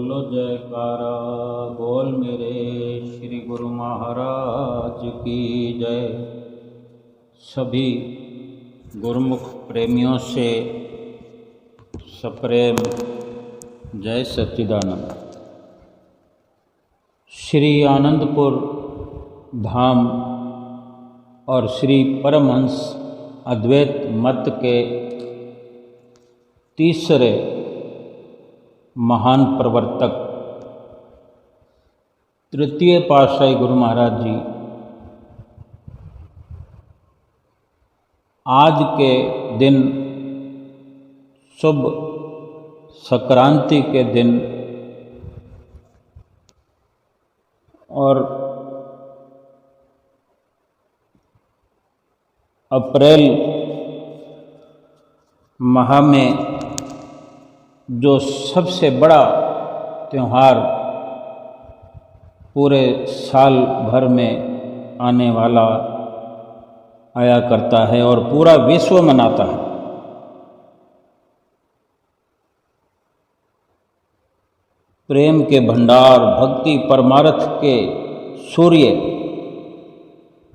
बोलो जयकारा बोल मेरे श्री गुरु महाराज की जय। सभी गुरुमुख प्रेमियों से सप्रेम जय सच्चिदानंद। श्री आनंदपुर धाम और श्री परमहंस अद्वैत मत के तीसरे महान प्रवर्तक तृतीय पातशाही गुरु महाराज जी आज के दिन शुभ संक्रांति के दिन और अप्रैल माह में जो सबसे बड़ा त्यौहार पूरे साल भर में आने वाला आया करता है और पूरा विश्व मनाता है, प्रेम के भंडार भक्ति परमार्थ के सूर्य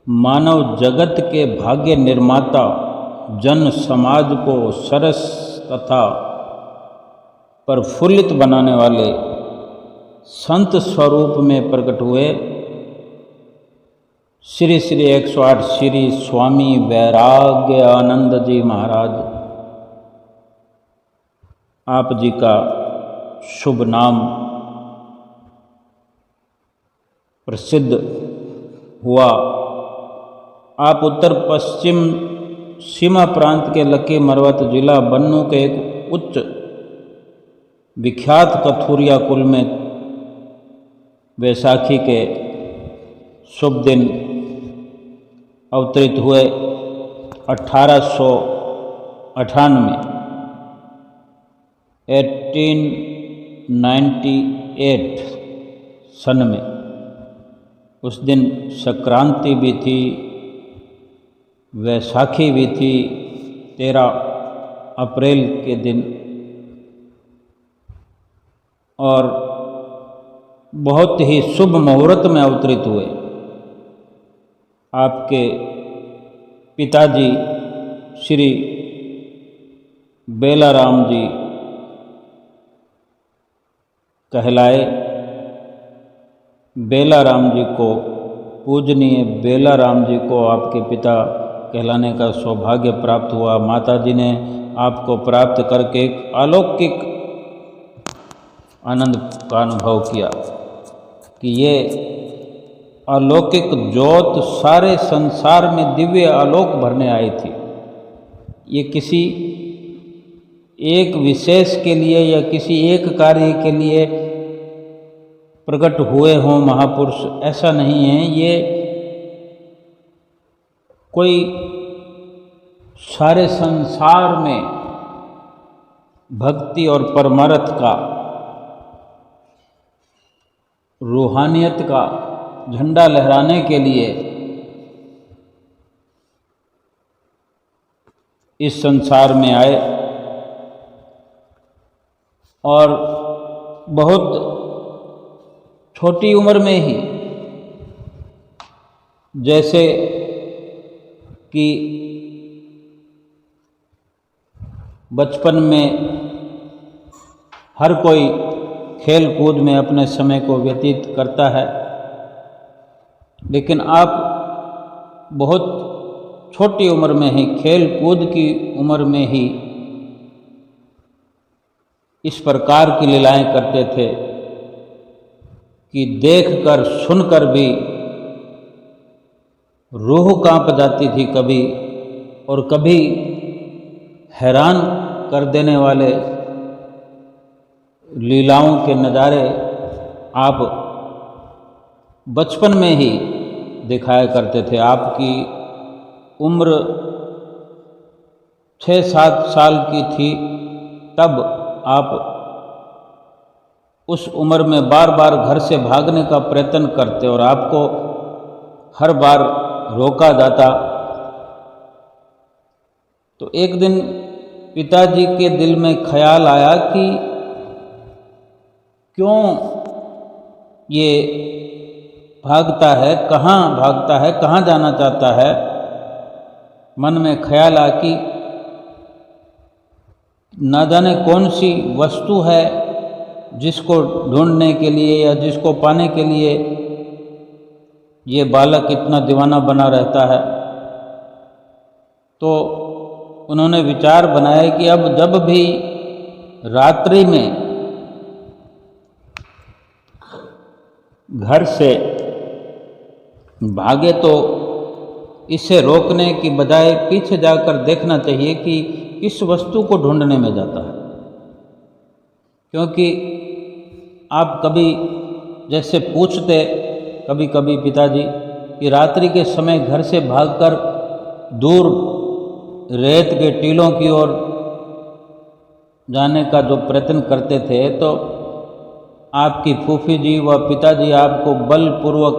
मानव जगत के भाग्य निर्माता जन समाज को सरस तथा प्रफुल्लित बनाने वाले संत स्वरूप में प्रकट हुए श्री श्री 108 श्री स्वामी वैराग्य आनंद जी महाराज, आप जी का शुभ नाम प्रसिद्ध हुआ। आप उत्तर पश्चिम सीमा प्रांत के लकी मरवत जिला बन्नू के एक उच्च विख्यात कथूरिया कुल में वैसाखी के शुभ दिन अवतरित हुए। 1898 सन में उस दिन संक्रांति भी थी, वैसाखी भी थी। 13 अप्रैल के दिन और बहुत ही शुभ मुहूर्त में अवतरित हुए। आपके पिताजी श्री बेलाराम जी कहलाए। बेलाराम जी को पूजनीय बेलाराम जी को आपके पिता कहलाने का सौभाग्य प्राप्त हुआ। माता जी ने आपको प्राप्त करके एक अलौकिक आनंद का अनुभव किया कि ये अलौकिक ज्योत सारे संसार में दिव्य आलोक भरने आई थी। ये किसी एक विशेष के लिए या किसी एक कार्य के लिए प्रकट हुए हों महापुरुष, ऐसा नहीं है। ये कोई सारे संसार में भक्ति और परमार्थ का, रूहानियत का झंडा लहराने के लिए इस संसार में आए और बहुत छोटी उम्र में ही, जैसे कि बचपन में हर कोई खेल कूद में अपने समय को व्यतीत करता है, लेकिन आप बहुत छोटी उम्र में ही, खेल कूद की उम्र में ही इस प्रकार की लीलाएं करते थे कि देखकर सुनकर भी रूह कांप जाती थी कभी, और कभी हैरान कर देने वाले लीलाओं के नज़ारे आप बचपन में ही दिखाया करते थे। आपकी उम्र 6-7 साल की थी तब आप उस उम्र में बार बार घर से भागने का प्रयत्न करते और आपको हर बार रोका जाता। तो एक दिन पिताजी के दिल में ख्याल आया कि क्यों ये भागता है, कहाँ जाना चाहता है। मन में ख्याल आ कि ना जाने कौन सी वस्तु है जिसको ढूंढने के लिए या जिसको पाने के लिए ये बालक इतना दीवाना बना रहता है। तो उन्होंने विचार बनाया कि अब जब भी रात्रि में घर से भागे तो इसे रोकने की बजाय पीछे जाकर देखना चाहिए कि किस वस्तु को ढूंढने में जाता है। क्योंकि आप कभी जैसे पूछते कभी कभी पिताजी कि रात्रि के समय घर से भागकर दूर रेत के टीलों की ओर जाने का जो प्रयत्न करते थे, तो आपकी फूफी जी व पिताजी आपको बलपूर्वक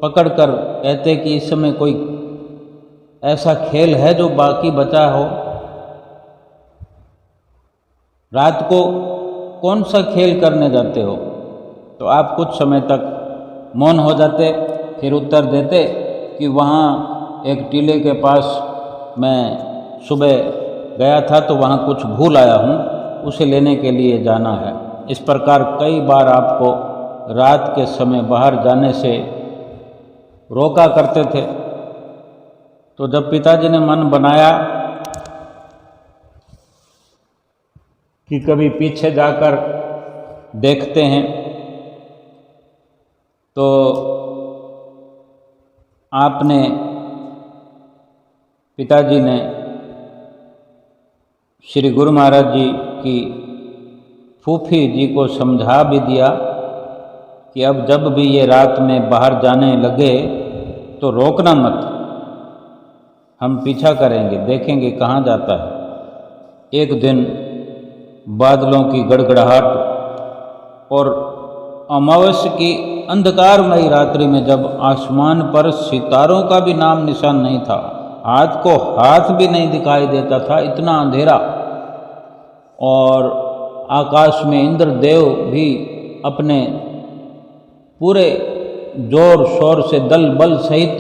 पकड़कर कहते कि इस समय कोई ऐसा खेल है जो बाकी बचा हो। रात को कौन सा खेल करने जाते हो? तो आप कुछ समय तक मौन हो जाते, फिर उत्तर देते कि वहाँ एक टीले के पास मैं सुबह गया था तो वहाँ कुछ भूल आया हूँ, उसे लेने के लिए जाना है। इस प्रकार कई बार आपको रात के समय बाहर जाने से रोका करते थे। तो जब पिताजी ने मन बनाया कि कभी पीछे जाकर देखते हैं, तो आपने पिताजी ने श्री गुरु महाराज जी की फूफी जी को समझा भी दिया कि अब जब भी ये रात में बाहर जाने लगे तो रोकना मत, हम पीछा करेंगे, देखेंगे कहाँ जाता है। एक दिन बादलों की गड़गड़ाहट और अमावस्या की अंधकारमयी रात्रि में जब आसमान पर सितारों का भी नाम निशान नहीं था, हाथ को हाथ भी नहीं दिखाई देता था, इतना अंधेरा, और आकाश में इंद्रदेव भी अपने पूरे जोर शोर से दल बल सहित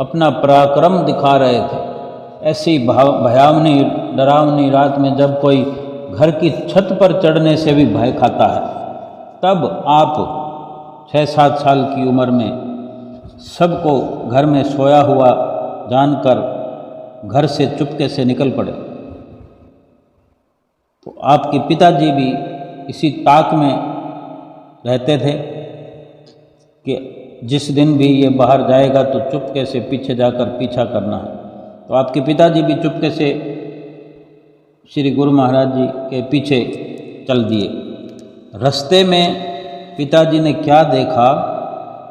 अपना पराक्रम दिखा रहे थे। ऐसी भयावनी डरावनी रात में जब कोई घर की छत पर चढ़ने से भी भय खाता है, तब आप 6-7 साल की उम्र में सबको घर में सोया हुआ जानकर घर से चुपके से निकल पड़े। तो आपके पिताजी भी इसी ताक में रहते थे कि जिस दिन भी ये बाहर जाएगा तो चुपके से पीछे जाकर पीछा करना है। तो आपके पिताजी भी चुपके से श्री गुरु महाराज जी के पीछे चल दिए। रास्ते में पिताजी ने क्या देखा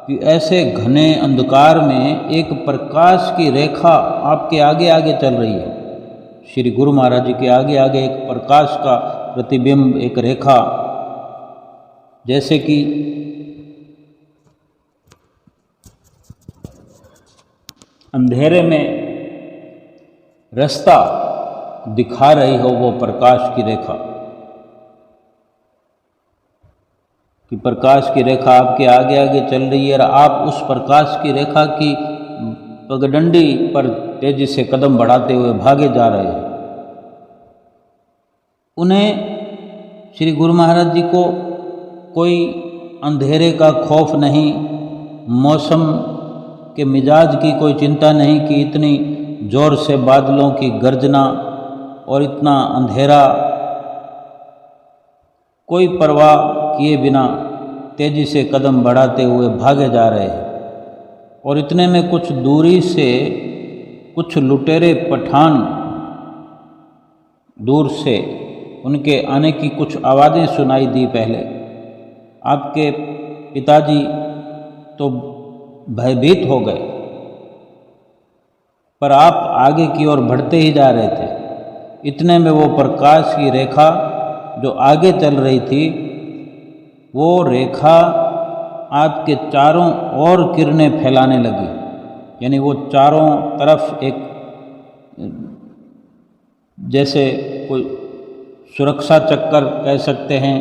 कि ऐसे घने अंधकार में एक प्रकाश की रेखा आपके आगे आगे चल रही है। श्री गुरु महाराज जी के आगे आगे एक प्रकाश का प्रतिबिंब, एक रेखा, जैसे कि अंधेरे में रास्ता दिखा रही हो वो प्रकाश की रेखा, कि प्रकाश की रेखा आपके आगे आगे चल रही है और आप उस प्रकाश की रेखा की पगडंडी पर तेजी से कदम बढ़ाते हुए भागे जा रहे हैं। उन्हें श्री गुरु महाराज जी को कोई अंधेरे का खौफ नहीं, मौसम के मिजाज की कोई चिंता नहीं कि इतनी जोर से बादलों की गर्जना और इतना अंधेरा, कोई परवाह किए बिना तेजी से कदम बढ़ाते हुए भागे जा रहे हैं। और इतने में कुछ दूरी से कुछ लुटेरे पठान दूर से उनके आने की कुछ आवाज़ें सुनाई दी। पहले आपके पिताजी तो भयभीत हो गए, पर आप आगे की ओर बढ़ते ही जा रहे थे। इतने में वो प्रकाश की रेखा जो आगे चल रही थी, वो रेखा आपके चारों ओर किरणें फैलाने लगी। यानी वो चारों तरफ एक जैसे कोई सुरक्षा चक्कर कह सकते हैं,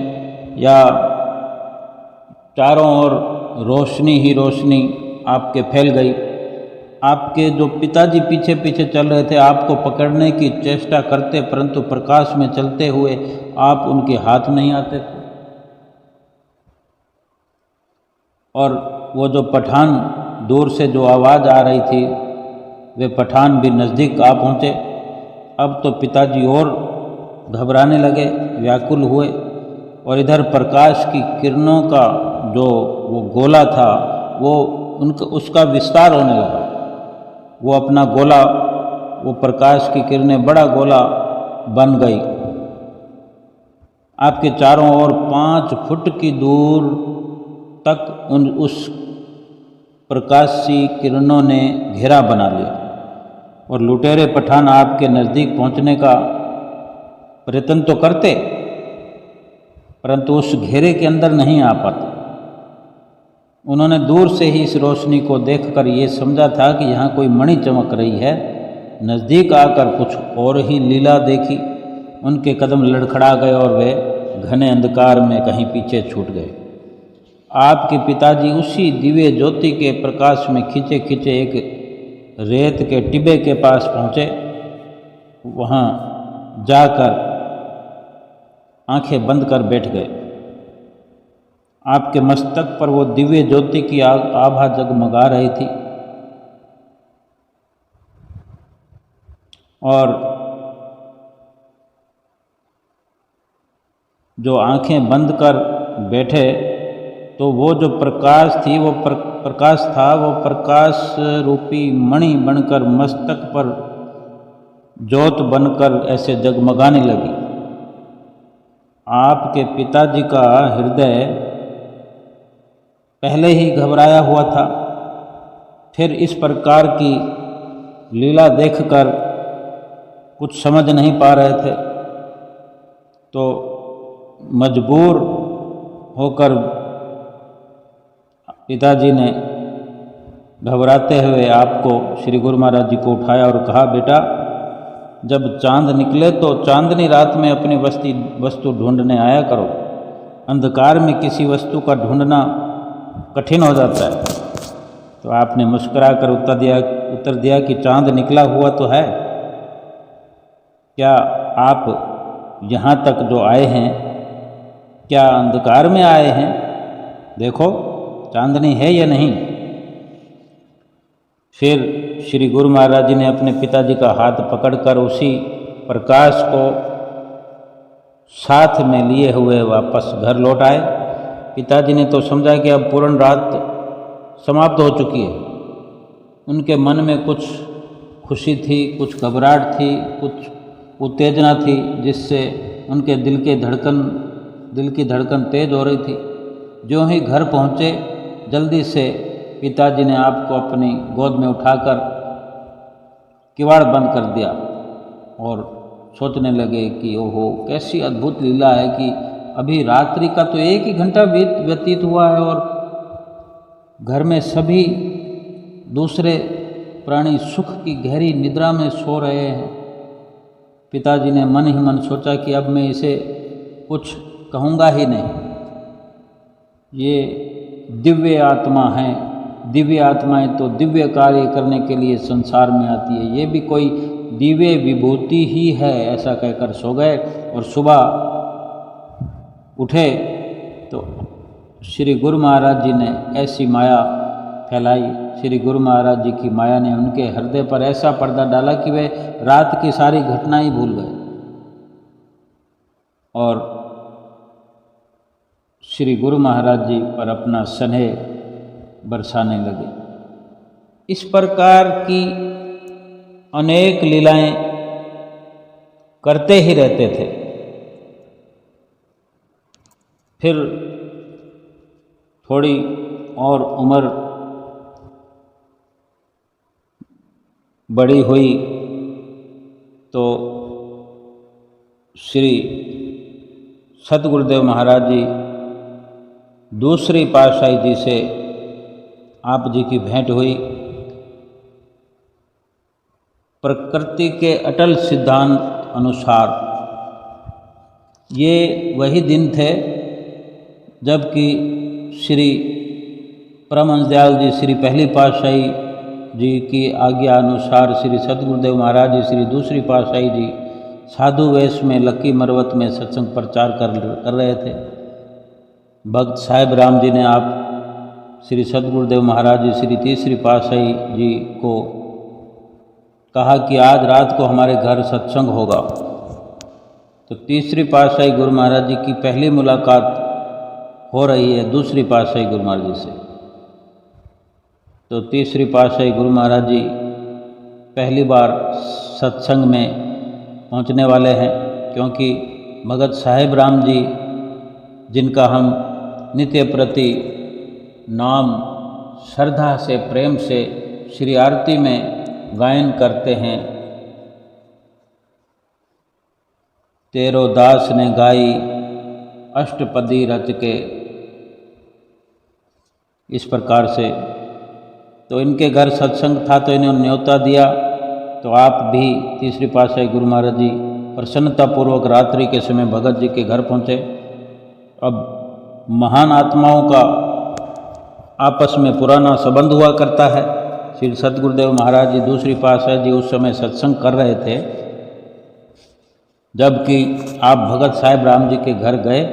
या चारों ओर रोशनी ही रोशनी आपके फैल गई। आपके जो पिताजी पीछे पीछे चल रहे थे, आपको पकड़ने की चेष्टा करते, परंतु प्रकाश में चलते हुए आप उनके हाथ नहीं आते थे। और वो जो पठान दूर से जो आवाज़ आ रही थी, वे पठान भी नज़दीक आ पहुँचे। अब तो पिताजी और घबराने लगे, व्याकुल हुए, और इधर प्रकाश की किरणों का जो वो गोला था वो उसका विस्तार होने लगा। वो अपना गोला, वो प्रकाश की किरणें बड़ा गोला बन गई। आपके चारों ओर 5 फुट की दूर तक उस प्रकाशी किरणों ने घेरा बना लिया, और लुटेरे पठान आपके नज़दीक पहुंचने का प्रयत्न तो करते, परंतु उस घेरे के अंदर नहीं आ पाते। उन्होंने दूर से ही इस रोशनी को देखकर ये समझा था कि यहाँ कोई मणि चमक रही है। नज़दीक आकर कुछ और ही लीला देखी। उनके कदम लड़खड़ा गए और वे घने अंधकार में कहीं पीछे छूट गए। आपके पिताजी उसी दिव्य ज्योति के प्रकाश में खींचे खींचे एक रेत के टिब्बे के पास पहुँचे। वहाँ जाकर आंखें बंद कर बैठ गए। आपके मस्तक पर वो दिव्य ज्योति की आभा जगमगा रही थी, और जो आंखें बंद कर बैठे तो वो जो प्रकाश थी, वो प्रकाश था, वो प्रकाश रूपी मणि बनकर मस्तक पर ज्योत बनकर ऐसे जगमगाने लगी। आपके पिताजी का हृदय पहले ही घबराया हुआ था, फिर इस प्रकार की लीला देखकर कुछ समझ नहीं पा रहे थे, तो मजबूर होकर पिताजी ने घबराते हुए आपको, श्री गुरु महाराज जी को उठाया और कहा, बेटा, जब चांद निकले तो चांदनी रात में अपनी वस्तु ढूंढने आया करो। अंधकार में किसी वस्तु का ढूंढना कठिन हो जाता है। तो आपने मुस्कुरा कर उत्तर दिया कि चांद निकला हुआ तो है। क्या आप यहाँ तक जो आए हैं, क्या अंधकार में आए हैं? देखो चांदनी है या नहीं। फिर श्री गुरु महाराज जी ने अपने पिताजी का हाथ पकड़कर उसी प्रकाश को साथ में लिए हुए वापस घर लौट आए। पिताजी ने तो समझा कि अब पूर्ण रात समाप्त हो चुकी है। उनके मन में कुछ खुशी थी, कुछ घबराहट थी, कुछ उत्तेजना थी, जिससे उनके दिल की धड़कन तेज हो रही थी। जो ही घर पहुँचे, जल्दी से पिताजी ने आपको अपनी गोद में उठाकर किवाड़ बंद कर दिया और सोचने लगे कि ओहो, कैसी अद्भुत लीला है कि अभी रात्रि का तो 1 ही घंटा व्यतीत हुआ है और घर में सभी दूसरे प्राणी सुख की गहरी निद्रा में सो रहे हैं। पिताजी ने मन ही मन सोचा कि अब मैं इसे कुछ कहूँगा ही नहीं। ये दिव्य आत्मा है, दिव्य आत्माएं तो दिव्य कार्य करने के लिए संसार में आती है, ये भी कोई दिव्य विभूति ही है, ऐसा कहकर सो गए। और सुबह उठे तो श्री गुरु महाराज जी ने ऐसी माया फैलाई, श्री गुरु महाराज जी की माया ने उनके हृदय पर ऐसा पर्दा डाला कि वे रात की सारी घटनाएं भूल गए और श्री गुरु महाराज जी पर अपना स्नेह बरसाने लगे। इस प्रकार की अनेक लीलाएं करते ही रहते थे। फिर थोड़ी और उम्र बड़ी हुई तो श्री सतगुरुदेव महाराज जी दूसरी पातशाही जी से आप जी की भेंट हुई। प्रकृति के अटल सिद्धांत अनुसार ये वही दिन थे जबकि श्री परमहंस दयाल जी श्री पहली पातशाही जी की आज्ञा अनुसार श्री सतगुरुदेव महाराज जी श्री दूसरी पातशाही जी साधु वेश में लक्की मरवत में सत्संग प्रचार कर रहे थे। भक्त साहेब राम जी ने आप श्री सतगुरुदेव महाराज जी श्री तीसरी पातशाही जी को कहा कि आज रात को हमारे घर सत्संग होगा। तो तीसरी पातशाही गुरु महाराज जी की पहली मुलाकात हो रही है दूसरी पातशाही गुरु महाराज जी से। तो तीसरी पातशाही गुरु महाराज जी पहली बार सत्संग में पहुंचने वाले हैं, क्योंकि भगत साहेब राम जी जिनका हम नित्य प्रति नाम श्रद्धा से प्रेम से श्री आरती में गायन करते हैं। तेरो दास ने गाई अष्टपदी रच के, इस प्रकार से। तो इनके घर सत्संग था तो इन्होंने न्योता दिया। तो आप भी तीसरी पातशाही गुरु महाराज जी प्रसन्नतापूर्वक रात्रि के समय भगत जी के घर पहुँचे। अब महान आत्माओं का आपस में पुराना संबंध हुआ करता है। श्री सतगुरुदेव महाराज जी दूसरी पातशाही जी उस समय सत्संग कर रहे थे, जबकि आप भगत साहेब राम जी के घर गए।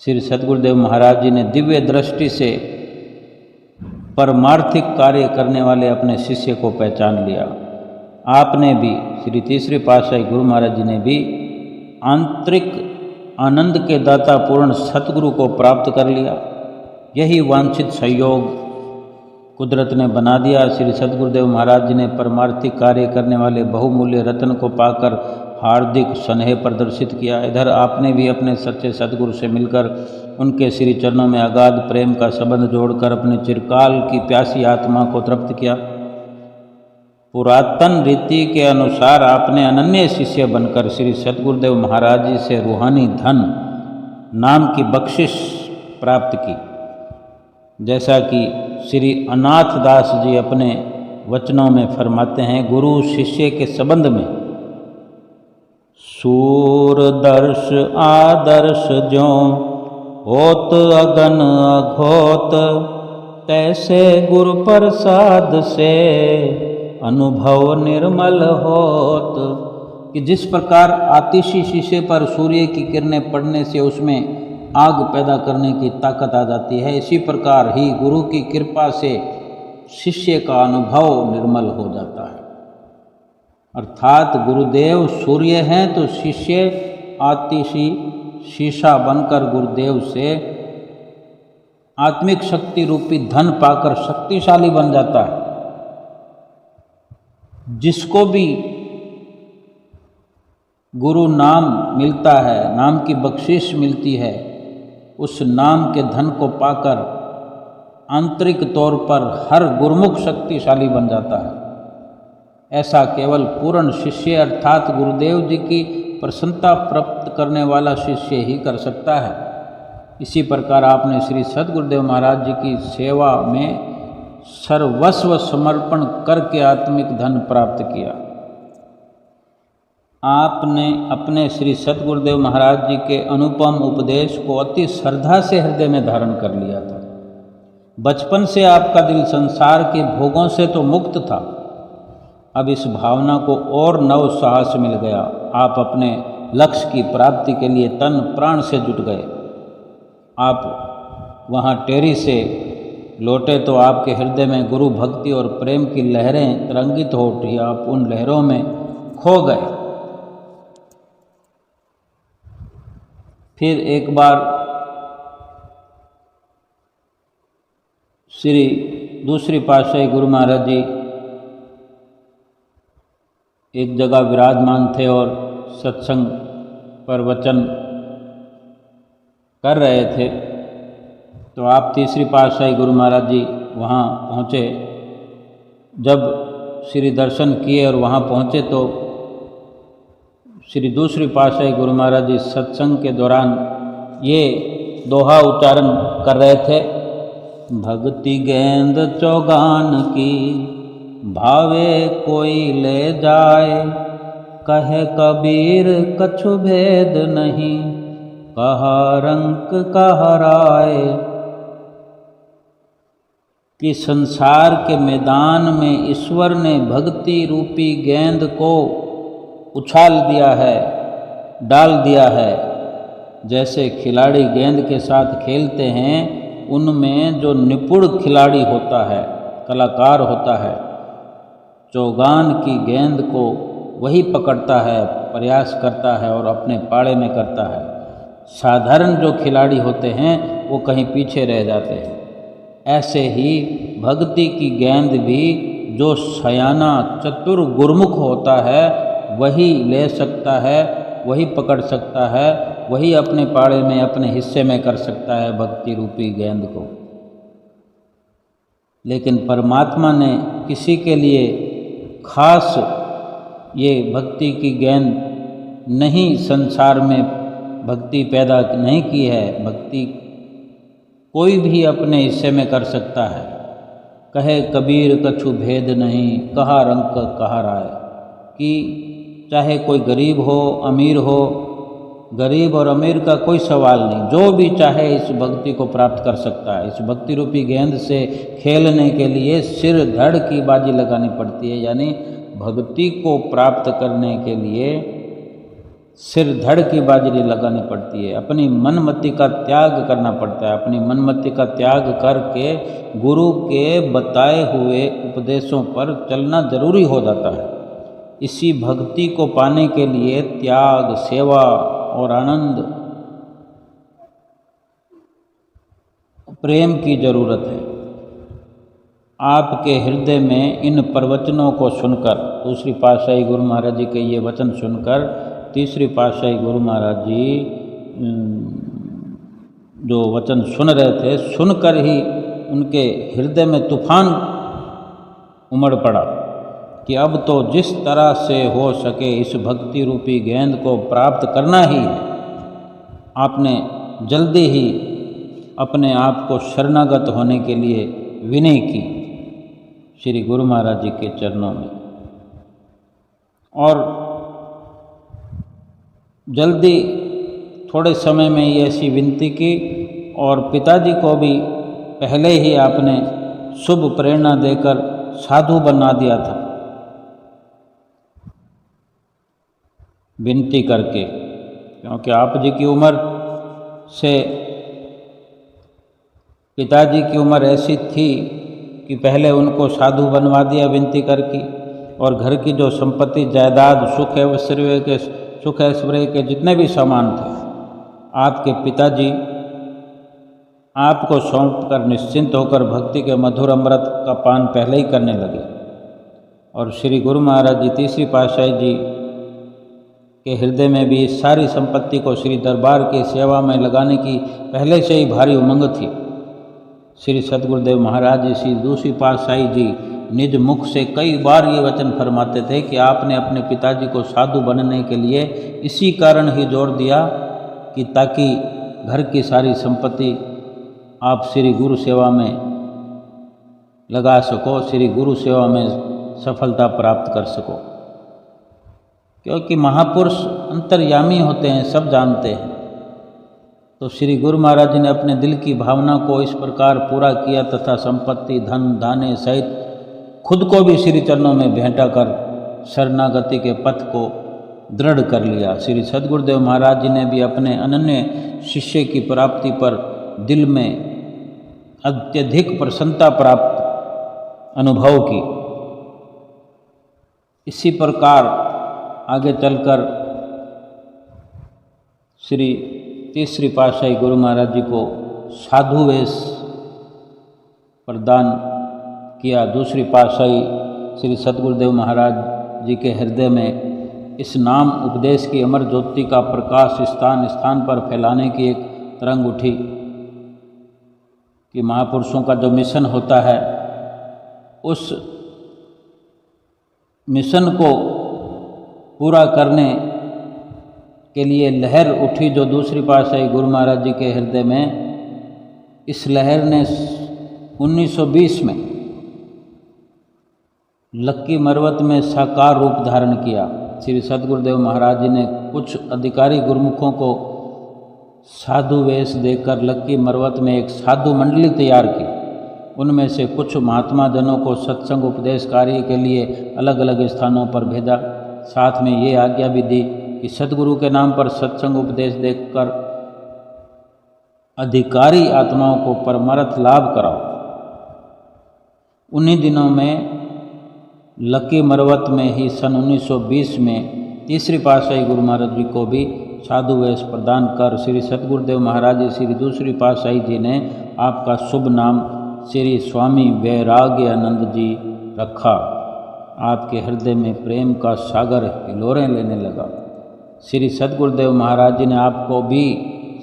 श्री सतगुरुदेव महाराज जी ने दिव्य दृष्टि से परमार्थिक कार्य करने वाले अपने शिष्य को पहचान लिया। आपने भी, श्री तीसरी पातशाही गुरु महाराज जी ने भी आंतरिक आनंद के दाता पूर्ण सतगुरु को प्राप्त कर लिया। यही वांछित संयोग कुदरत ने बना दिया। श्री सतगुरुदेव महाराज जी ने परमार्थिक कार्य करने वाले बहुमूल्य रत्न को पाकर हार्दिक स्नेह प्रदर्शित किया। इधर आपने भी अपने सच्चे सतगुरु से मिलकर उनके श्री चरणों में अगाध प्रेम का संबंध जोड़कर अपने चिरकाल की प्यासी आत्मा को तृप्त किया। पुरातन रीति के अनुसार आपने अनन्य शिष्य बनकर श्री सतगुरुदेव महाराज जी से रूहानी धन नाम की बख्शिश प्राप्त की। जैसा कि श्री अनाथ दास जी अपने वचनों में फरमाते हैं, गुरु शिष्य के संबंध में सूरदर्श आदर्श ज्यों होत अगन अघोत, तैसे गुरु प्रसाद से अनुभव निर्मल होत। कि जिस प्रकार आतिशी शीशे पर सूर्य की किरणें पड़ने से उसमें आग पैदा करने की ताकत आ जाती है, इसी प्रकार ही गुरु की कृपा से शिष्य का अनुभव निर्मल हो जाता है। अर्थात गुरुदेव सूर्य हैं तो शिष्य आतिशी शीशा बनकर गुरुदेव से आत्मिक शक्ति रूपी धन पाकर शक्तिशाली बन जाता है। जिसको भी गुरु नाम मिलता है, नाम की बख्शिश मिलती है, उस नाम के धन को पाकर आंतरिक तौर पर हर गुरुमुख शक्तिशाली बन जाता है। ऐसा केवल पूर्ण शिष्य अर्थात गुरुदेव जी की प्रसन्नता प्राप्त करने वाला शिष्य ही कर सकता है। इसी प्रकार आपने श्री सतगुरुदेव महाराज जी की सेवा में सर्वस्व समर्पण करके आत्मिक धन प्राप्त किया। आपने अपने श्री सतगुरुदेव महाराज जी के अनुपम उपदेश को अति श्रद्धा से हृदय में धारण कर लिया था। बचपन से आपका दिल संसार के भोगों से तो मुक्त था, अब इस भावना को और नव साहस मिल गया। आप अपने लक्ष्य की प्राप्ति के लिए तन प्राण से जुट गए। आप वहाँ टेरी से लौटे तो आपके हृदय में गुरु भक्ति और प्रेम की लहरें तरंगित हो उठी। आप उन लहरों में खो गए। फिर एक बार श्री दूसरी पातशाही गुरु महाराज जी एक जगह विराजमान थे और सत्संग पर वचन कर रहे थे। तो आप तीसरी पातशाही गुरु महाराज जी वहाँ पहुँचे। जब श्री दर्शन किए और वहाँ पहुँचे तो श्री दूसरी पातशाही गुरु महाराज जी सत्संग के दौरान ये दोहा उच्चारण कर रहे थे, भक्ति गेंद चौगान की भावे कोई ले जाए, कहे कबीर कछु भेद नहीं, कहा रंक कहा राय, कि संसार के मैदान में ईश्वर ने भक्ति रूपी गेंद को उछाल दिया है, डाल दिया है। जैसे खिलाड़ी गेंद के साथ खेलते हैं, उनमें जो निपुण खिलाड़ी होता है, कलाकार होता है, चौगान की गेंद को वही पकड़ता है, प्रयास करता है और अपने पाड़े में करता है। साधारण जो खिलाड़ी होते हैं वो कहीं पीछे रह जाते हैं। ऐसे ही भक्ति की गेंद भी जो सयाना चतुर गुरमुख होता है वही ले सकता है, वही पकड़ सकता है, वही अपने पाड़े में, अपने हिस्से में कर सकता है भक्ति रूपी गेंद को। लेकिन परमात्मा ने किसी के लिए खास ये भक्ति की गेंद नहीं, संसार में भक्ति पैदा नहीं की है। भक्ति कोई भी अपने हिस्से में कर सकता है। कहे कबीर कछु भेद नहीं, कहा रंग कहा राय, कि चाहे कोई गरीब हो, अमीर हो, गरीब और अमीर का कोई सवाल नहीं, जो भी चाहे इस भक्ति को प्राप्त कर सकता है। इस भक्ति रूपी गेंद से खेलने के लिए सिर धड़ की बाजी लगानी पड़ती है, यानी भक्ति को प्राप्त करने के लिए सिर धड़ की बाजी लगानी पड़ती है। अपनी मनमति का त्याग करना पड़ता है। अपनी मनमति का त्याग करके गुरु के बताए हुए उपदेशों पर चलना जरूरी हो जाता है। इसी भक्ति को पाने के लिए त्याग, सेवा और आनंद, प्रेम की जरूरत है। आपके हृदय में इन प्रवचनों को सुनकर, दूसरी पातशाही गुरु महाराज जी के ये वचन सुनकर, तीसरी पातशाही गुरु महाराज जी जो वचन सुन रहे थे, सुनकर ही उनके हृदय में तूफान उमड़ पड़ा कि अब तो जिस तरह से हो सके इस भक्ति रूपी गेंद को प्राप्त करना ही है। आपने जल्दी ही अपने आप को शरणागत होने के लिए विनय की श्री गुरु महाराज जी के चरणों में, और जल्दी थोड़े समय में ये ऐसी विनती की। और पिताजी को भी पहले ही आपने शुभ प्रेरणा देकर साधु बना दिया था विनती करके, क्योंकि आप जी की उम्र से पिताजी की उम्र ऐसी थी कि पहले उनको साधु बनवा दिया विनती करके। और घर की जो संपत्ति, जायदाद, सुख ऐश्वर्य के जितने भी सामान थे, आपके पिताजी आपको सौंप कर निश्चिंत होकर भक्ति के मधुर अमृत का पान पहले ही करने लगे। और श्री गुरु महाराज जी तीसरी पातशाही जी के हृदय में भी इस सारी संपत्ति को श्री दरबार की सेवा में लगाने की पहले से ही भारी उमंग थी। श्री सद्गुरुदेव महाराज जी श्री दूसरी पातशाही जी निज मुख से कई बार ये वचन फरमाते थे कि आपने अपने पिताजी को साधु बनने के लिए इसी कारण ही जोर दिया कि ताकि घर की सारी संपत्ति आप श्री गुरु सेवा में लगा सको, श्री गुरु सेवा में सफलता प्राप्त कर सको। क्योंकि महापुरुष अंतर्यामी होते हैं, सब जानते हैं। तो श्री गुरु महाराज जी ने अपने दिल की भावना को इस प्रकार पूरा किया तथा संपत्ति, धन, दाने सहित खुद को भी श्री चरणों में भेंटा कर शरणागति के पथ को दृढ़ कर लिया। श्री सद्गुरुदेव महाराज जी ने भी अपने अनन्य शिष्य की प्राप्ति पर दिल में अत्यधिक प्रसन्नता प्राप्त अनुभव की। इसी प्रकार आगे चलकर श्री तीसरी पातशाही गुरु महाराज जी को साधु वेश प्रदान किया। दूसरी पातशाही श्री सद्गुरुदेव महाराज जी के हृदय में इस नाम उपदेश की अमर ज्योति का प्रकाश स्थान स्थान पर फैलाने की एक तरंग उठी कि महापुरुषों का जो मिशन होता है, उस मिशन को पूरा करने के लिए लहर उठी जो दूसरी पातशाही गुरु महाराज जी के हृदय में। इस लहर ने 1920 में लक्की मरवत में साकार रूप धारण किया। श्री सद्गुरुदेव महाराज जी ने कुछ अधिकारी गुरुमुखों को साधु वेश देकर लक्की मरवत में एक साधु मंडली तैयार की। उनमें से कुछ महात्मा जनों को सत्संग उपदेश कार्य के लिए अलग अलग स्थानों पर भेजा। साथ में ये आज्ञा भी दी कि सद्गुरु के नाम पर सत्संग उपदेश देकर अधिकारी आत्माओं को परमार्थ लाभ कराओ। उन्हीं दिनों में लकी मरवत में ही सन 1920 में तीसरी पातशाही गुरु महाराज जी को भी साधु वेश प्रदान कर श्री सतगुरुदेव महाराज जी श्री दूसरी पातशाही जी ने आपका शुभ नाम श्री स्वामी वैराग्यानंद जी रखा। आपके हृदय में प्रेम का सागर हिलोरें लेने लगा। श्री सतगुरुदेव महाराज जी ने आपको भी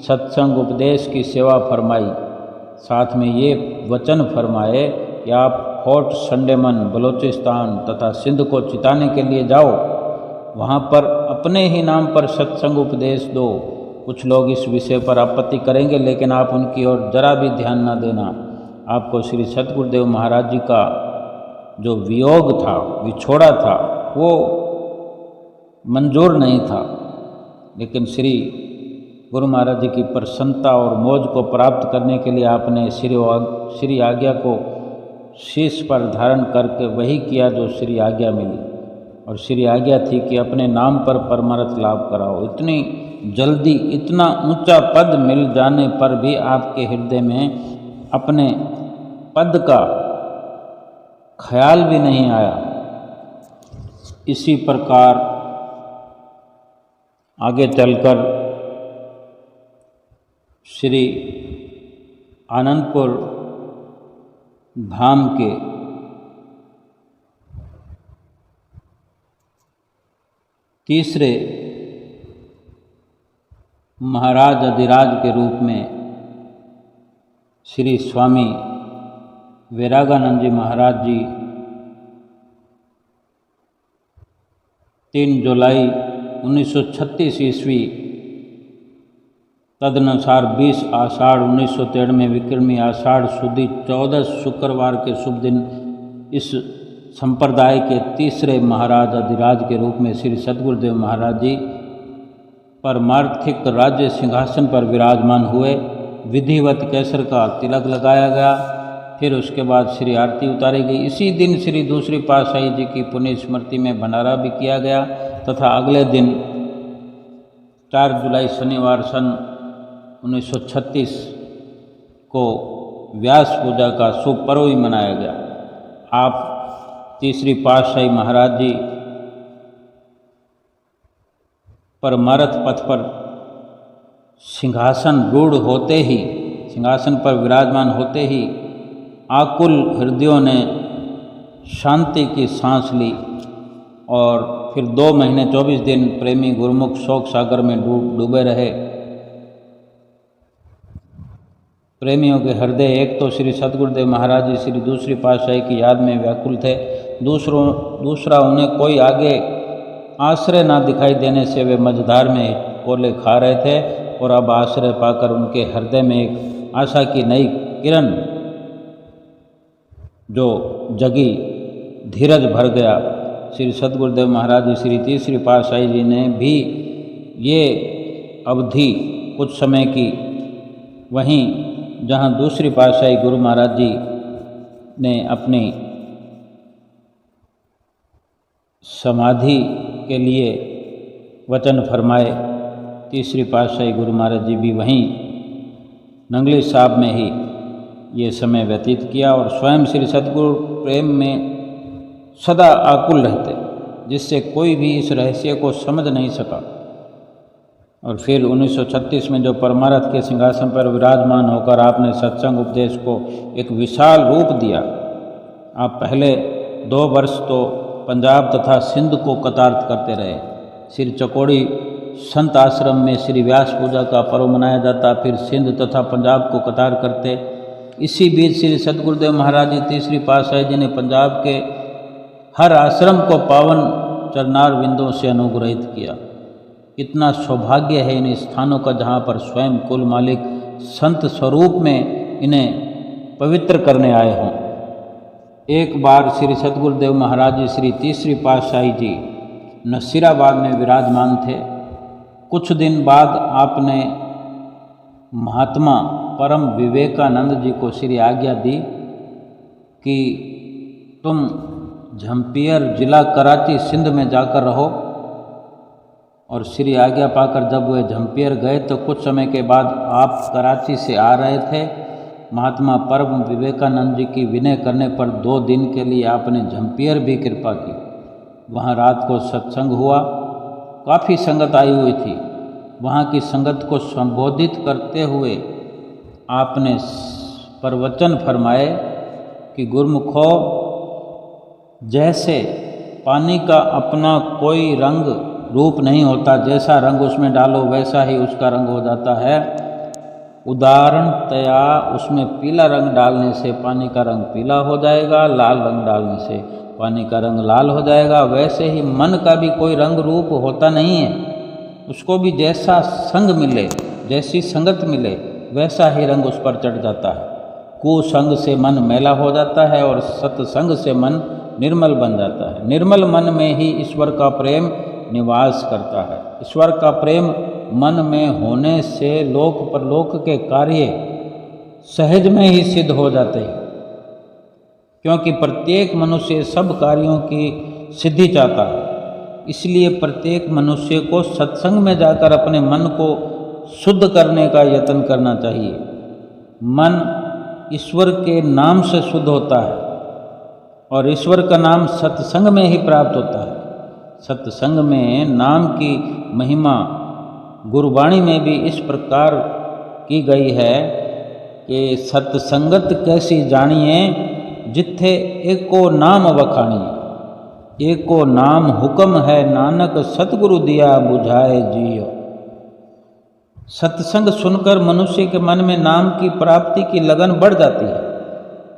सत्संग उपदेश की सेवा फरमाई। साथ में ये वचन फरमाए कि आप फोर्ट संडेमन बलूचिस्तान तथा सिंध को चिताने के लिए जाओ, वहाँ पर अपने ही नाम पर सत्संग उपदेश दो। कुछ लोग इस विषय पर आपत्ति करेंगे, लेकिन आप उनकी ओर जरा भी ध्यान न देना। आपको श्री सतगुरुदेव महाराज जी का जो वियोग था, विछोड़ा था, वो मंजूर नहीं था, लेकिन श्री गुरु महाराज जी की प्रसन्नता और मौज को प्राप्त करने के लिए आपने श्री आज्ञा को शीश पर धारण करके वही किया जो श्री आज्ञा मिली। और श्री आज्ञा थी कि अपने नाम पर परमार्थ लाभ कराओ। इतनी जल्दी इतना ऊंचा पद मिल जाने पर भी आपके हृदय में अपने पद का ख्याल भी नहीं आया। इसी प्रकार आगे चलकर श्री आनंदपुर धाम के तीसरे महाराज अधिराज के रूप में श्री स्वामी वैरागानंद जी महाराज जी 3 जुलाई 1936 ईस्वी तदनुसार 20 आषाढ़ 1993 विक्रमी आषाढ़ सुदी 14 शुक्रवार के शुभ दिन इस संप्रदाय के तीसरे महाराज अधिराज के रूप में श्री सतगुरुदेव महाराज जी परमार्थिक राज्य सिंहासन पर विराजमान हुए। विधिवत केसर का तिलक लगाया गया। फिर उसके बाद श्री आरती उतारी गई। इसी दिन श्री दूसरी पातशाही जी की पुण्य स्मृति में भंडारा भी किया गया तथा अगले दिन 4 जुलाई शनिवार सन 1936 को व्यास पूजा का शुभ पर्व भी मनाया गया। आप तीसरी पातशाही महाराज जी परमार्थ पथ पर सिंहासन रूढ़ होते ही, सिंहासन पर विराजमान होते ही आकुल हृदयों ने शांति की सांस ली और फिर 2 महीने 24 दिन प्रेमी गुरुमुख शोक सागर में डूबे रहे। प्रेमियों के हृदय एक तो श्री सतगुरुदेव महाराज जी श्री दूसरी पातशाही की याद में व्याकुल थे, दूसरा उन्हें कोई आगे आश्रय ना दिखाई देने से वे मझधार में कोले खा रहे थे। और अब आश्रय पाकर उनके हृदय में एक आशा की नई किरण जो जगी, धीरज भर गया। श्री सतगुरुदेव महाराज जी श्री तीसरी पातशाही जी ने भी ये अवधि कुछ समय की वहीं जहाँ दूसरी पातशाही गुरु महाराज जी ने अपनी समाधि के लिए वचन फरमाए, तीसरी पातशाही गुरु महाराज जी भी वहीं नंगली साहब में ही ये समय व्यतीत किया और स्वयं श्री सतगुरु प्रेम में सदा आकुल रहते, जिससे कोई भी इस रहस्य को समझ नहीं सका। और फिर 1936 में जो परमार्थ के सिंहासन पर विराजमान होकर आपने सत्संग उपदेश को एक विशाल रूप दिया। आप पहले 2 वर्ष तो पंजाब तथा सिंध को कतार्थ करते रहे। श्री चकोड़ी संत आश्रम में श्री व्यास पूजा का पर्व मनाया जाता, फिर सिंध तथा पंजाब को कतार करते। इसी बीच श्री सतगुरुदेव महाराज जी तीसरी पातशाही जी ने पंजाब के हर आश्रम को पावन चरणार विंदों से अनुग्रहित किया। इतना सौभाग्य है इन स्थानों का जहाँ पर स्वयं कुल मालिक संत स्वरूप में इन्हें पवित्र करने आए हों। एक बार श्री सतगुरुदेव महाराज जी श्री तीसरी पातशाही जी नसीराबाद में विराजमान थे। कुछ दिन बाद आपने महात्मा परम विवेकानंद जी को श्री आज्ञा दी कि तुम झम्पियर जिला कराची सिंध में जाकर रहो। और श्री आज्ञा पाकर जब वे झम्पियर गए तो कुछ समय के बाद आप कराची से आ रहे थे। महात्मा परम विवेकानंद जी की विनय करने पर 2 दिन के लिए आपने झम्पियर भी कृपा की। वहाँ रात को सत्संग हुआ। काफ़ी संगत आई हुई थी। वहाँ की संगत को संबोधित करते हुए आपने प्रवचन फरमाए कि गुरुमुखो, जैसे पानी का अपना कोई रंग रूप नहीं होता, जैसा रंग उसमें डालो वैसा ही उसका रंग हो जाता है। उदाहरणतया उसमें पीला रंग डालने से पानी का रंग पीला हो जाएगा, लाल रंग डालने से पानी का रंग लाल हो जाएगा। वैसे ही मन का भी कोई रंग रूप होता नहीं है। उसको भी जैसा संग मिले, जैसी संगत मिले, वैसा ही रंग उस पर चढ़ जाता है। कुसंग से मन मैला हो जाता है और सत्संग से मन निर्मल बन जाता है। निर्मल मन में ही ईश्वर का प्रेम निवास करता है। ईश्वर का प्रेम मन में होने से लोक परलोक के कार्य सहज में ही सिद्ध हो जाते हैं, क्योंकि प्रत्येक मनुष्य सब कार्यों की सिद्धि चाहता है। इसलिए प्रत्येक मनुष्य को सत्संग में जाकर अपने मन को शुद्ध करने का यत्न करना चाहिए। मन ईश्वर के नाम से शुद्ध होता है और ईश्वर का नाम सत्संग में ही प्राप्त होता है। सत्संग में नाम की महिमा गुरबाणी में भी इस प्रकार की गई है कि सत्संगत कैसी जानिए, जिथे एको नाम वखाणिए। एको नाम हुक्म है, नानक सतगुरु दिया बुझाए जियो। सत्संग सुनकर मनुष्य के मन में नाम की प्राप्ति की लगन बढ़ जाती है।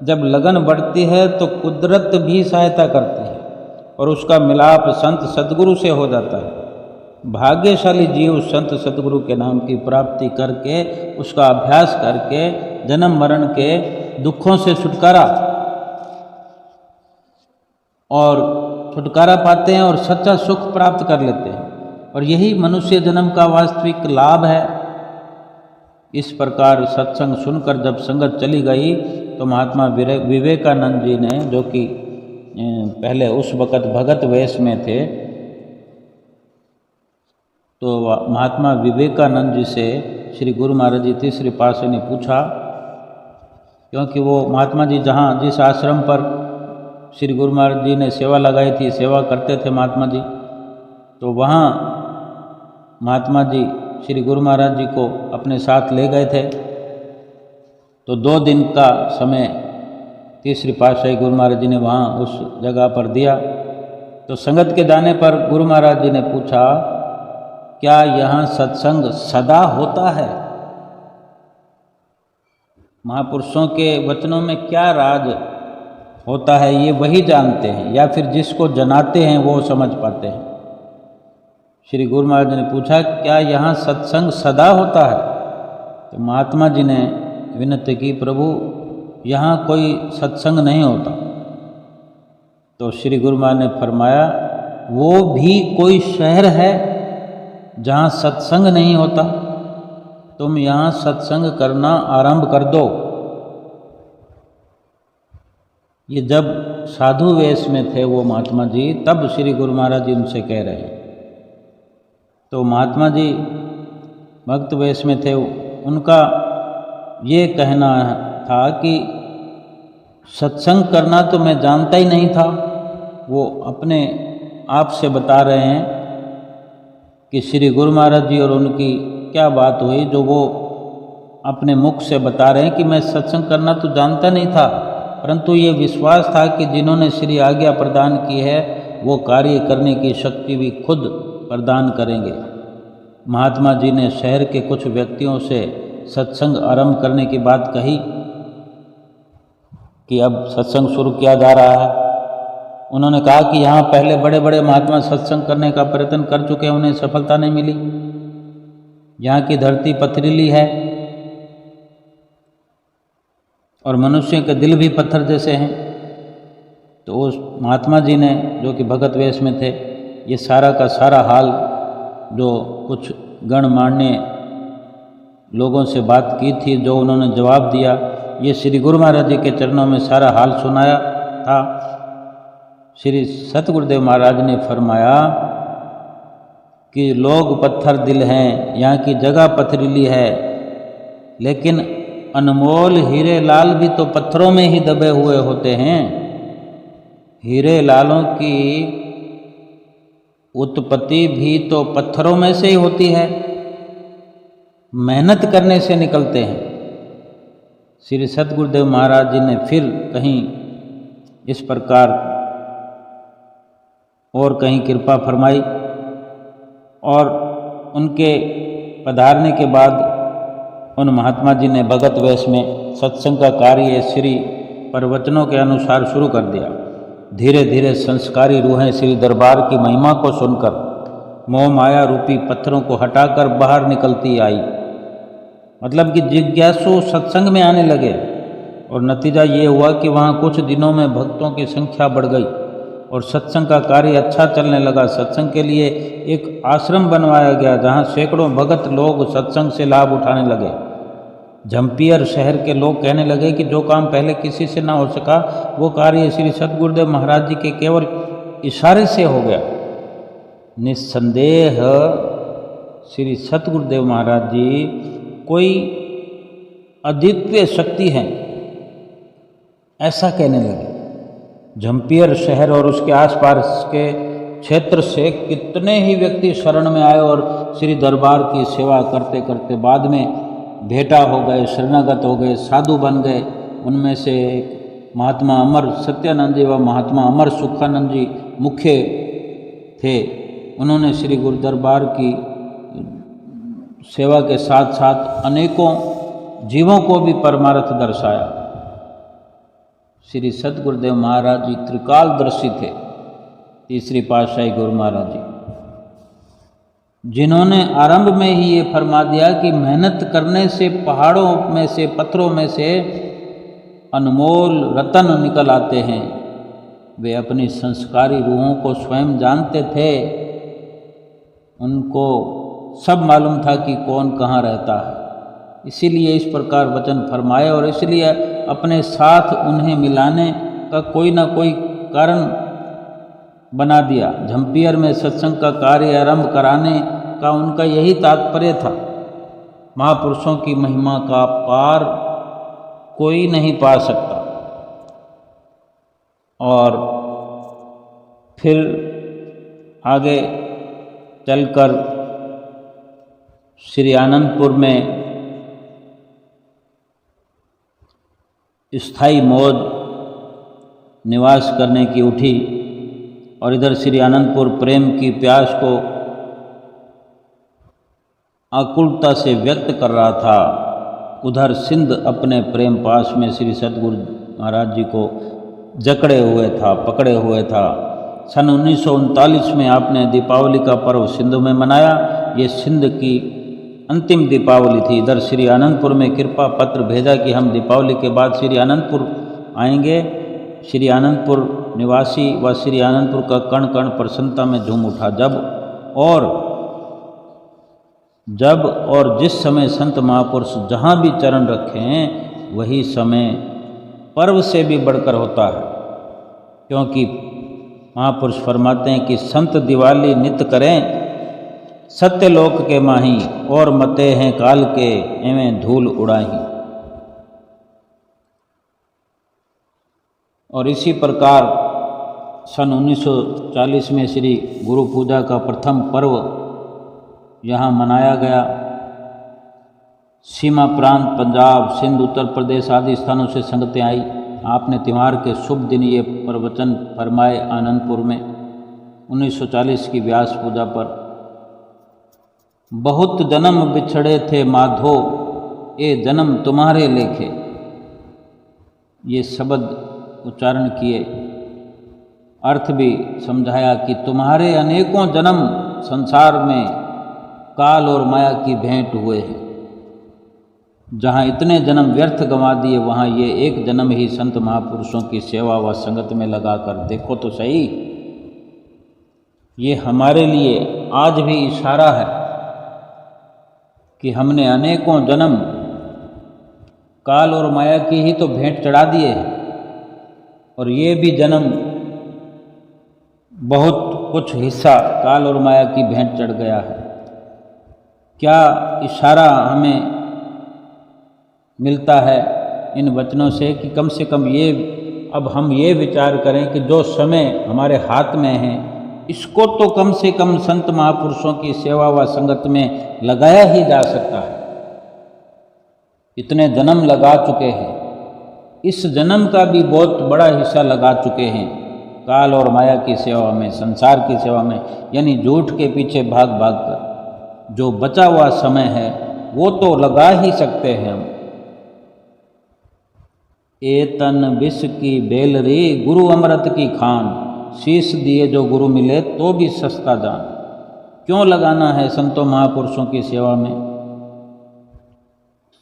जब लगन बढ़ती है तो कुदरत भी सहायता करती है और उसका मिलाप संत सतगुरु से हो जाता है। भाग्यशाली जीव संत सतगुरु के नाम की प्राप्ति करके, उसका अभ्यास करके जन्म मरण के दुखों से छुटकारा पाते हैं और सच्चा सुख प्राप्त कर लेते हैं। और यही मनुष्य जन्म का वास्तविक लाभ है। इस प्रकार सत्संग सुनकर जब संगत चली गई तो महात्मा विवेकानंद जी ने, जो कि पहले उस वक़्त भगत वेश में थे, तो महात्मा विवेकानंद जी से श्री गुरु महाराज जी तीसरे पातशाह ने पूछा, क्योंकि वो महात्मा जी जिस आश्रम पर श्री गुरु महाराज जी ने सेवा लगाई थी, सेवा करते थे महात्मा जी, तो वहाँ महात्मा जी श्री गुरु महाराज जी को अपने साथ ले गए थे। तो 2 दिन का समय तीसरी पातशाही गुरु महाराज जी ने वहाँ उस जगह पर दिया। तो संगत के जाने पर गुरु महाराज जी ने पूछा, क्या यहाँ सत्संग सदा होता है? महापुरुषों के वचनों में क्या राज होता है, ये वही जानते हैं, या फिर जिसको जनाते हैं वो समझ पाते हैं। श्री गुरु महाराज ने पूछा, क्या यहाँ सत्संग सदा होता है? तो महात्मा जी ने विनती की, प्रभु यहाँ कोई सत्संग नहीं होता। तो श्री गुरु महाराज ने फरमाया, वो भी कोई शहर है जहाँ सत्संग नहीं होता। तुम यहाँ सत्संग करना आरंभ कर दो। ये जब साधु वेश में थे वो महात्मा जी, तब श्री गुरु महाराज जी उनसे कह रहे हैं। तो महात्मा जी भक्त वेश में थे, उनका ये कहना था कि सत्संग करना तो मैं जानता ही नहीं था। वो अपने आप से बता रहे हैं कि श्री गुरु महाराज जी और उनकी क्या बात हुई, जो वो अपने मुख से बता रहे हैं कि मैं सत्संग करना तो जानता नहीं था, परंतु ये विश्वास था कि जिन्होंने श्री आज्ञा प्रदान की है वो कार्य करने की शक्ति भी खुद प्रदान करेंगे। महात्मा जी ने शहर के कुछ व्यक्तियों से सत्संग आरंभ करने की बात कही कि अब सत्संग शुरू किया जा रहा है। उन्होंने कहा कि यहाँ पहले बड़े बड़े महात्मा सत्संग करने का प्रयत्न कर चुके हैं, उन्हें सफलता नहीं मिली। यहाँ की धरती पथरीली है और मनुष्य के दिल भी पत्थर जैसे हैं। तो उस महात्मा जी ने, जो कि भगत वेश में थे, ये सारा का सारा हाल जो कुछ गणमान्य लोगों से बात की थी, जो उन्होंने जवाब दिया, ये श्री गुरु महाराज जी के चरणों में सारा हाल सुनाया था। श्री सतगुरुदेव महाराज ने फरमाया कि लोग पत्थर दिल हैं, यहाँ की जगह पथरीली है, लेकिन अनमोल हीरे लाल भी तो पत्थरों में ही दबे हुए होते हैं। हीरे लालों की उत्पत्ति भी तो पत्थरों में से ही होती है, मेहनत करने से निकलते हैं। श्री सतगुरुदेव महाराज जी ने फिर कहीं इस प्रकार और कहीं कृपा फरमाई और उनके पधारने के बाद उन महात्मा जी ने भगत वेश में सत्संग का कार्य श्री प्रवचनों के अनुसार शुरू कर दिया। धीरे धीरे संस्कारी रूहें श्री दरबार की महिमा को सुनकर मोह माया रूपी पत्थरों को हटाकर बाहर निकलती आई। मतलब कि जिज्ञासु सत्संग में आने लगे और नतीजा ये हुआ कि वहाँ कुछ दिनों में भक्तों की संख्या बढ़ गई और सत्संग का कार्य अच्छा चलने लगा। सत्संग के लिए एक आश्रम बनवाया गया जहाँ सैकड़ों भगत लोग सत्संग से लाभ उठाने लगे। झम्पियर शहर के लोग कहने लगे कि जो काम पहले किसी से ना हो सका वो कार्य श्री सतगुरुदेव महाराज जी के केवल इशारे से हो गया। निस्संदेह श्री सतगुरुदेव महाराज जी कोई अद्वितीय शक्ति है, ऐसा कहने लगे। झम्पियर शहर और उसके आसपास के क्षेत्र से कितने ही व्यक्ति शरण में आए और श्री दरबार की सेवा करते करते बाद में भेटा हो गए, शरणागत हो गए, साधु बन गए। उनमें से महात्मा अमर सत्यानंद जी व महात्मा अमर सुखानंद जी मुख्य थे। उन्होंने श्री गुरु दरबार की सेवा के साथ साथ अनेकों जीवों को भी परमार्थ दर्शाया। श्री सतगुरुदेव महाराज जी त्रिकालदर्शी थे, तीसरी पातशाही गुरु महाराज जी, जिन्होंने आरंभ में ही ये फरमा दिया कि मेहनत करने से पहाड़ों में से पत्थरों में से अनमोल रतन निकल आते हैं। वे अपनी संस्कारी रूहों को स्वयं जानते थे, उनको सब मालूम था कि कौन कहाँ रहता है, इसीलिए इस प्रकार वचन फरमाए और इसलिए अपने साथ उन्हें मिलाने का कोई ना कोई कारण बना दिया। झम्पियर में सत्संग का कार्य आरंभ कराने का उनका यही तात्पर्य था। महापुरुषों की महिमा का पार कोई नहीं पा सकता। और फिर आगे चलकर श्री आनंदपुर में स्थायी मौज निवास करने की उठी और इधर श्री आनंदपुर प्रेम की प्यास को आकुलता से व्यक्त कर रहा था, उधर सिंध अपने प्रेम पास में श्री सतगुरु महाराज जी को जकड़े हुए था, पकड़े हुए था। सन 1939 में आपने दीपावली का पर्व सिंध में मनाया। ये सिंध की अंतिम दीपावली थी। इधर श्री आनंदपुर में कृपा पत्र भेजा कि हम दीपावली के बाद श्री आनंदपुर आएंगे। श्री आनंदपुर निवासी व श्री आनंदपुर का कण कण प्रसन्नता में झूम उठा। जब और जिस समय संत महापुरुष जहाँ भी चरण रखें वही समय पर्व से भी बढ़कर होता है, क्योंकि महापुरुष फरमाते हैं कि संत दिवाली नित करें सत्यलोक के माही और मते हैं काल के एवं धूल उड़ाही। और इसी प्रकार सन 1940 में श्री गुरु पूजा का प्रथम पर्व यहाँ मनाया गया। सीमा प्रांत पंजाब, सिंध, उत्तर प्रदेश आदि स्थानों से संगतें आई। आपने त्योहार के शुभ दिन ये प्रवचन फरमाए आनंदपुर में 1940 की व्यास पूजा पर। बहुत जन्म बिछड़े थे माधो, ये जन्म तुम्हारे लेखे। ये शब्द उच्चारण किए, अर्थ भी समझाया कि तुम्हारे अनेकों जन्म संसार में काल और माया की भेंट हुए हैं। जहाँ इतने जन्म व्यर्थ गंवा दिए, वहाँ ये एक जन्म ही संत महापुरुषों की सेवा व संगत में लगाकर देखो तो सही। ये हमारे लिए आज भी इशारा है कि हमने अनेकों जन्म काल और माया की ही तो भेंट चढ़ा दिए हैं, और ये भी जन्म बहुत कुछ हिस्सा काल और माया की भेंट चढ़ गया है। क्या इशारा हमें मिलता है इन वचनों से कम ये अब हम ये विचार करें कि जो समय हमारे हाथ में है इसको तो कम से कम संत महापुरुषों की सेवा व संगत में लगाया ही जा सकता है। इतने जन्म लगा चुके हैं, इस जन्म का भी बहुत बड़ा हिस्सा लगा चुके हैं काल और माया की सेवा में, संसार की सेवा में, यानी झूठ के पीछे भाग भाग कर जो बचा हुआ समय है वो तो लगा ही सकते हैं हम। ए तन विष की बेल रे गुरु अमृत की खान, शीश दिए जो गुरु मिले तो भी सस्ता जान। क्यों लगाना है संतों महापुरुषों की सेवा में?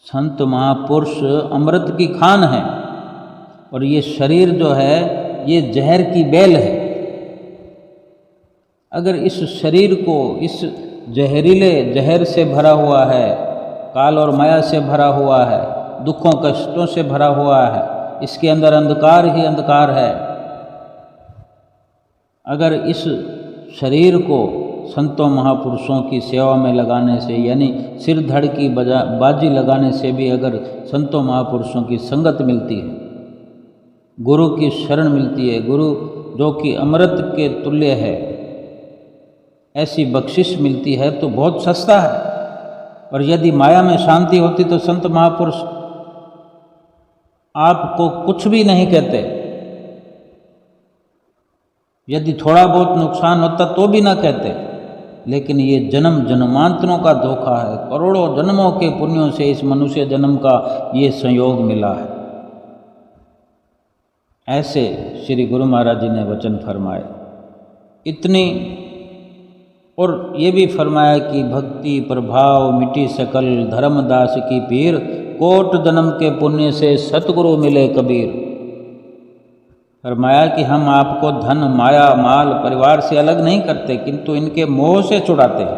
संत महापुरुष अमृत की खान है, और ये शरीर जो है ये जहर की बेल है। अगर इस शरीर को इस जहरीले जहर से भरा हुआ है, काल और माया से भरा हुआ है, दुखों कष्टों से भरा हुआ है, इसके अंदर अंधकार ही अंधकार है, अगर इस शरीर को संतों महापुरुषों की सेवा में लगाने से, यानी सिर धड़ की बाजी लगाने से भी अगर संतों महापुरुषों की संगत मिलती है, गुरु की शरण मिलती है, गुरु जो कि अमृत के तुल्य है, ऐसी बख्शिश मिलती है तो बहुत सस्ता है। और यदि माया में शांति होती तो संत महापुरुष आपको कुछ भी नहीं कहते, यदि थोड़ा बहुत नुकसान होता तो भी ना कहते। लेकिन ये जन्म जन्मांतरों का धोखा है, करोड़ों जन्मों के पुण्यों से इस मनुष्य जन्म का ये संयोग मिला है। ऐसे श्री गुरु महाराज जी ने वचन फरमाए इतनी, और ये भी फरमाया कि भक्ति प्रभाव मिटी सकल धर्मदास की पीर, कोट जन्म के पुण्य से सतगुरु मिले कबीर। फरमाया कि हम आपको धन माया माल परिवार से अलग नहीं करते, किंतु इनके मोह से छुड़ाते हैं,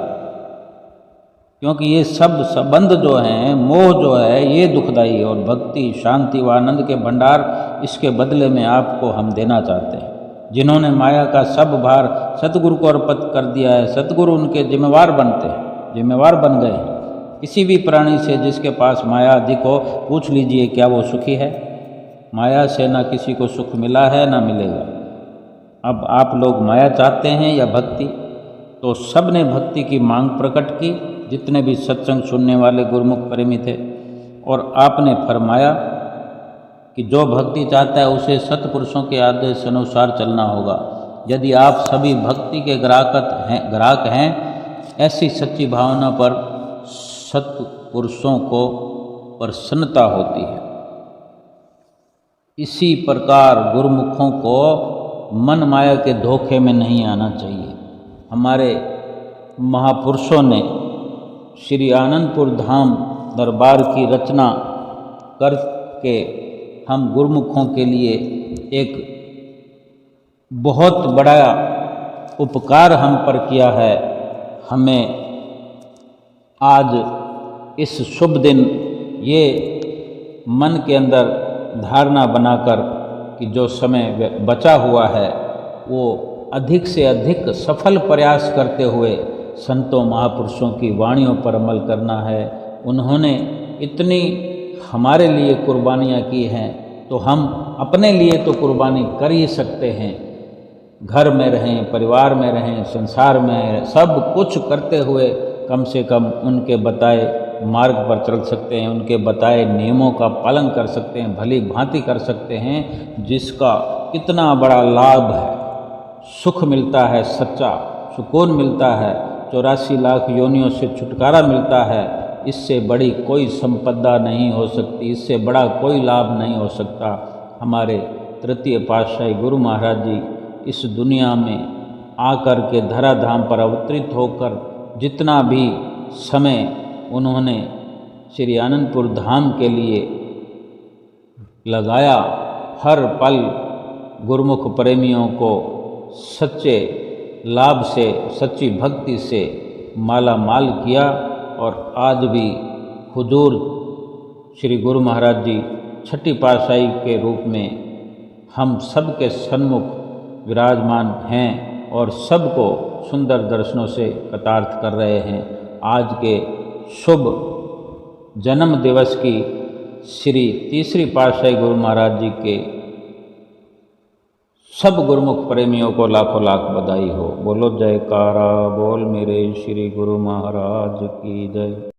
क्योंकि ये सब संबंध जो हैं, मोह जो है ये दुखदाई है, और भक्ति शांति व आनंद के भंडार इसके बदले में आपको हम देना चाहते हैं। जिन्होंने माया का सब भार सतगुरु को अर्पित कर दिया है, सतगुरु उनके जिम्मेवार बनते हैं, जिम्मेवार बन गए हैं। किसी भी प्राणी से जिसके पास माया अधिक हो पूछ लीजिए क्या वो सुखी है? माया से ना किसी को सुख मिला है ना मिलेगा। अब आप लोग माया चाहते हैं या भक्ति? तो सब ने भक्ति की मांग प्रकट की, जितने भी सत्संग सुनने वाले गुरुमुख प्रेमी थे, और आपने फरमाया कि जो भक्ति चाहता है उसे सत्पुरुषों के आदेश अनुसार चलना होगा। यदि आप सभी भक्ति के ग्राहक हैं, ऐसी सच्ची भावना पर सत्पुरुषों को प्रसन्नता होती है। इसी प्रकार गुरुमुखों को मन माया के धोखे में नहीं आना चाहिए। हमारे महापुरुषों ने श्री आनंदपुर धाम दरबार की रचना करके हम गुरुमुखों के लिए एक बहुत बड़ा उपकार हम पर किया है। हमें आज इस शुभ दिन ये मन के अंदर धारणा बनाकर कि जो समय बचा हुआ है वो अधिक से अधिक सफल प्रयास करते हुए संतों महापुरुषों की वाणियों पर अमल करना है। उन्होंने इतनी हमारे लिए कुर्बानियाँ की हैं, तो हम अपने लिए तो कुर्बानी कर ही सकते हैं। घर में रहें, परिवार में रहें, संसार में सब कुछ करते हुए कम से कम उनके बताए मार्ग पर चल सकते हैं, उनके बताए नियमों का पालन कर सकते हैं, भली भांति कर सकते हैं, जिसका कितना बड़ा लाभ है। सुख मिलता है, सच्चा सुकून मिलता है, 84 लाख योनियों से छुटकारा मिलता है। इससे बड़ी कोई संपदा नहीं हो सकती, इससे बड़ा कोई लाभ नहीं हो सकता। हमारे तृतीय पातशाही गुरु महाराज जी इस दुनिया में आकर के धराधाम पर अवतरित होकर जितना भी समय उन्होंने श्री आनंदपुर धाम के लिए लगाया, हर पल गुरुमुख प्रेमियों को सच्चे लाभ से, सच्ची भक्ति से माला माल किया। और आज भी हुजूर श्री गुरु महाराज जी छठी पातशाही के रूप में हम सब के सन्मुख विराजमान हैं और सबको सुंदर दर्शनों से कृतार्थ कर रहे हैं। आज के शुभ जन्म दिवस की श्री तीसरी पातशाही गुरु महाराज जी के सब गुरुमुख प्रेमियों को लाखों लाख बधाई हो। बोलो जयकारा बोल मेरे श्री गुरु महाराज की जय।